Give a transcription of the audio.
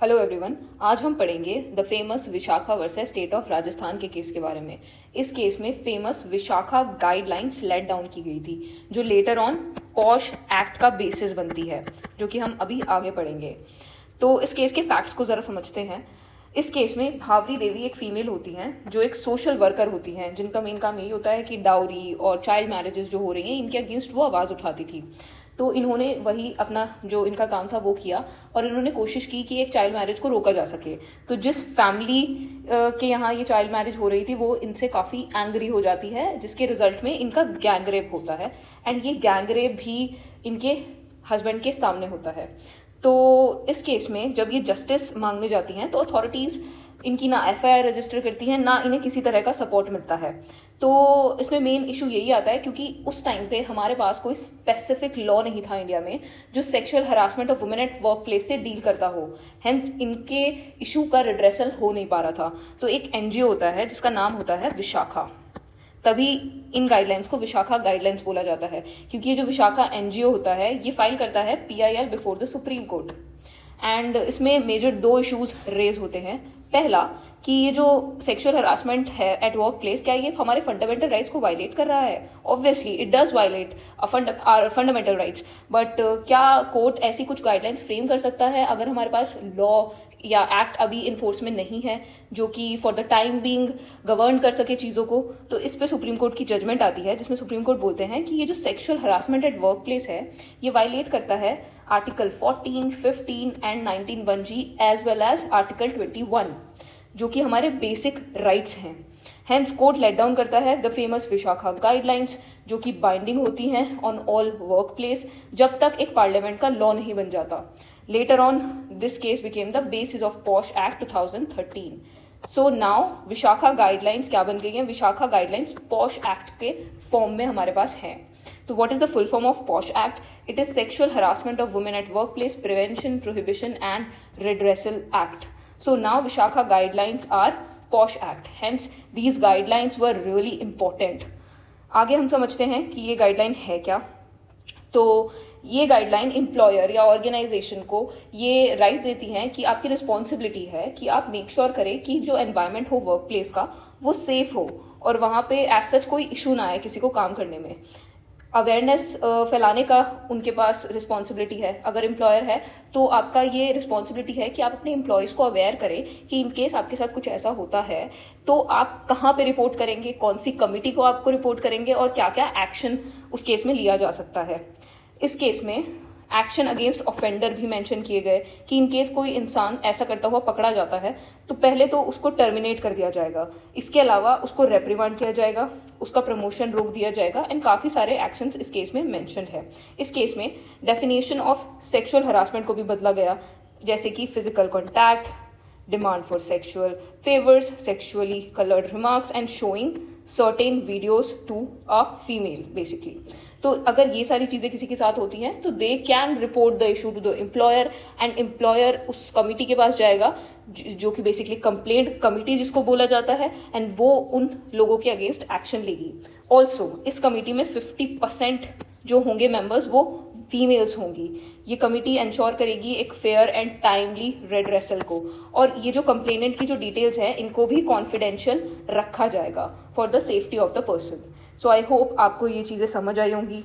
Hello everyone, आज हम पढ़ेंगे the famous Vishakha versus state of Rajasthan के केस के बारे में। इस केस में famous Vishakha guidelines laid down की गई थी, जो लेटर ऑन पॉश एक्ट का बेसिस बनती है, जो कि हम अभी आगे पढ़ेंगे। तो इस केस के फैक्ट्स को जरा समझते हैं। इस केस में भावरी देवी एक फीमेल होती हैं जो एक सोशल वर्कर होती हैं, जिनका मेन काम यही होता है कि डाउरी और चाइल्ड मैरिजेस जो हो रही हैं इनके अगेंस्ट वो आवाज़ उठाती थी। तो इन्होंने वही अपना जो इनका काम था वो किया और इन्होंने कोशिश की कि एक चाइल्ड मैरिज को रोका जा सके। तो जिस फैमिली के यहाँ ये चाइल्ड मैरिज हो रही थी वो इनसे काफ़ी एंग्री हो जाती है, जिसके रिजल्ट में इनका गैंग रेप होता है। एंड ये गैंग रेप भी इनके हस्बैंड के सामने होता है। तो इस केस में जब ये जस्टिस मांगने जाती हैं तो अथॉरिटीज़ इनकी ना एफआईआर रजिस्टर करती हैं, ना इन्हें किसी तरह का सपोर्ट मिलता है। तो इसमें मेन इशू यही आता है क्योंकि उस टाइम पे हमारे पास कोई स्पेसिफिक लॉ नहीं था इंडिया में जो sexual harassment of women at work place से डील करता हो। हेंस इनके इशू का रिड्रेसल हो नहीं पा रहा था। तो एक एनजीओ होता है जिसका नाम होता है विशाखा, तभी इन गाइडलाइंस को विशाखा गाइडलाइंस बोला जाता है, क्योंकि ये जो विशाखा एनजीओ होता है ये फाइल करता है PIL before the supreme court. And इसमें मेजर दो इश्यूज रेज होते हैं। पहला कि ये जो सेक्सुअल हरासमेंट है एट वर्क प्लेस, क्या ये हमारे फंडामेंटल राइट्स को वायलेट कर रहा है? Obviously it does violate our fundamental rights, but क्या कोर्ट ऐसी कुछ गाइडलाइंस फ्रेम कर सकता है अगर हमारे पास लॉ या एक्ट अभी इन्फोर्स में नहीं है जो कि for the time being govern कर सके चीज़ों को? तो इस पे सुप्रीम कोर्ट की जजमेंट आती है जिसमें सुप्रीम कोर्ट बोलते हैं कि ये जो sexual harassment at work place है ये वायलेट करता है article 14, 15 and 19 1G as well as article 21, जो कि हमारे बेसिक राइट्स हैं। हेंस कोर्ट लेट डाउन करता है द फेमस विशाखा गाइडलाइंस, जो कि बाइंडिंग होती हैं ऑन ऑल वर्क प्लेस जब तक एक पार्लियामेंट का लॉ नहीं बन जाता। Later on, this case became the basis of POSH Act 2013. So now Vishakha guidelines क्या बन गई हैं? विशाखा गाइडलाइंस पॉश एक्ट के फॉर्म में हमारे पास हैं। तो what is the full form of posh act? It is sexual harassment of women at work place prevention, prohibition and redressal act. So now Vishakha guidelines are POSH Act. Hence these guidelines were really important. आगे हम समझते हैं कि ये guideline है क्या। तो ये गाइडलाइन एम्प्लॉयर या ऑर्गेनाइजेशन को ये राइट देती हैं कि आपकी रिस्पॉन्सिबिलिटी है कि आप मेक श्योर करें कि जो एनवायरनमेंट हो वर्क प्लेस का वो सेफ हो और वहाँ पे एज सच कोई इशू ना आए किसी को काम करने में। अवेयरनेस फैलाने का उनके पास रिस्पॉन्सिबिलिटी है। अगर एम्प्लॉयर है तो आपका ये रिस्पॉन्सिबिलिटी है कि आप अपने एम्प्लॉयज़ को अवेयर करें कि इन केस आपके साथ कुछ ऐसा होता है तो आप कहाँ पे रिपोर्ट करेंगे, कौन सी कमिटी को आपको रिपोर्ट करेंगे और क्या क्या एक्शन उस केस में लिया जा सकता है। इस केस में एक्शन अगेंस्ट ऑफेंडर भी मेंशन किए गए कि इन केस कोई इंसान ऐसा करता हुआ पकड़ा जाता है तो पहले तो उसको टर्मिनेट कर दिया जाएगा, इसके अलावा उसको रेप्रिमांड किया जाएगा, उसका प्रमोशन रोक दिया जाएगा एंड काफ़ी सारे एक्शंस इस केस में मेंशन है। इस केस में डेफिनेशन ऑफ सेक्सुअल हरासमेंट को भी बदला गया, जैसे कि physical contact, demand for sexual favours, sexually coloured remarks and showing certain videos to a female basically. तो अगर ये सारी चीज़ें किसी के साथ होती हैं तो they can report the issue to the employer and employer उस कमिटी के पास जाएगा जो कि बेसिकली कंप्लेंट कमिटी जिसको बोला जाता है, एंड वो उन लोगों के अगेंस्ट एक्शन लेगी। ऑल्सो इस कमिटी में 50% जो होंगे मेंबर्स वो फीमेल्स होंगी। ये कमिटी इंश्योर करेगी एक फेयर एंड टाइमली रेड्रेसल को, और ये जो कंप्लेनेंट की जो डिटेल्स हैं इनको भी कॉन्फिडेंशियल रखा जाएगा for the safety of the person. So I hope आपको ये चीज़ें समझ आई होंगी।